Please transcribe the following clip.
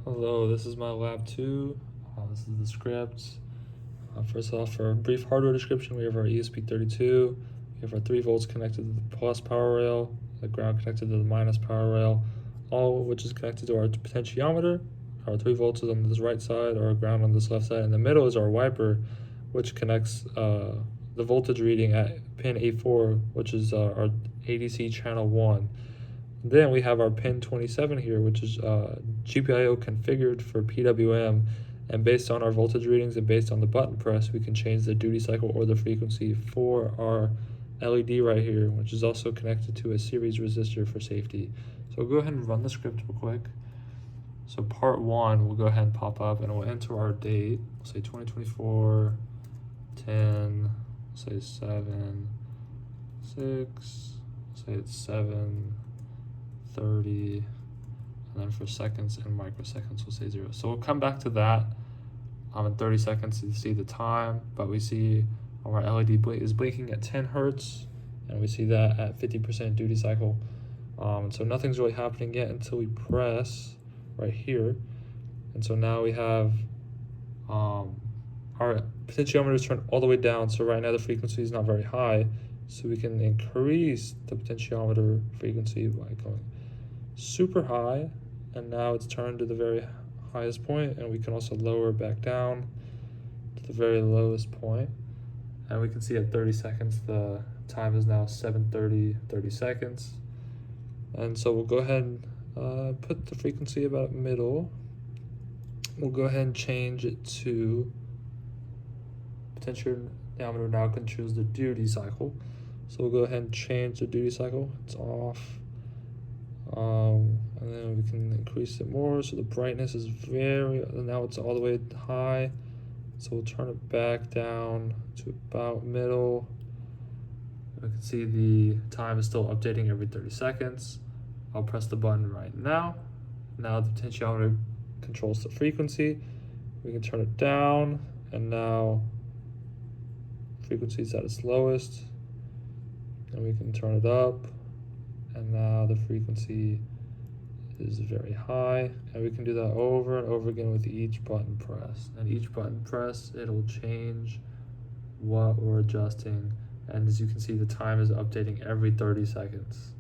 Hello, this is my lab 2. This is the script. First off, for a brief hardware description, we have our ESP32. We have our 3 volts connected to the plus power rail, the ground connected to the minus power rail, all which is connected to our potentiometer. Our 3 volts is on this right side, our ground on this left side. In the middle is our wiper, which connects the voltage reading at pin A4, which is our ADC channel 1. Then we have our pin 27 here, which is GPIO configured for PWM, and based on our voltage readings and based on the button press, we can change the duty cycle or the frequency for our LED right here, which is also connected to a series resistor for safety. So we'll go ahead and run the script real quick. So part 1 will go ahead and pop up, and we'll enter our date. We'll say 2024, 10, say 7, 6, say it's 7, 30, and then for seconds and microseconds we'll say 0. So we'll come back to that in 30 seconds to see the time, but we see our LED is blinking at 10 hertz, and we see that at 50% duty cycle. So nothing's really happening yet until we press right here, and so now we have our potentiometer is turned all the way down. So right now the frequency is not very high, so we can increase the potentiometer frequency by going super high, and now it's turned to the very highest point, and we can also lower back down to the very lowest point, and we can see at 30 seconds the time is now 7:30 30 seconds. And so we'll go ahead and put the frequency about middle. We'll go ahead and change it to potentiometer now controls the duty cycle. So we'll go ahead and change the duty cycle. It's off. And then we can increase it more. So the brightness is now it's all the way high. So we'll turn it back down to about middle. We can see the time is still updating every 30 seconds. I'll press the button right now. Now the potentiometer controls the frequency. We can turn it down, and now frequency is at its lowest, and we can turn it up, and now the frequency is very high, and we can do that over and over again with each button press. And each button press, it'll change what we're adjusting, and as you can see, the time is updating every 30 seconds.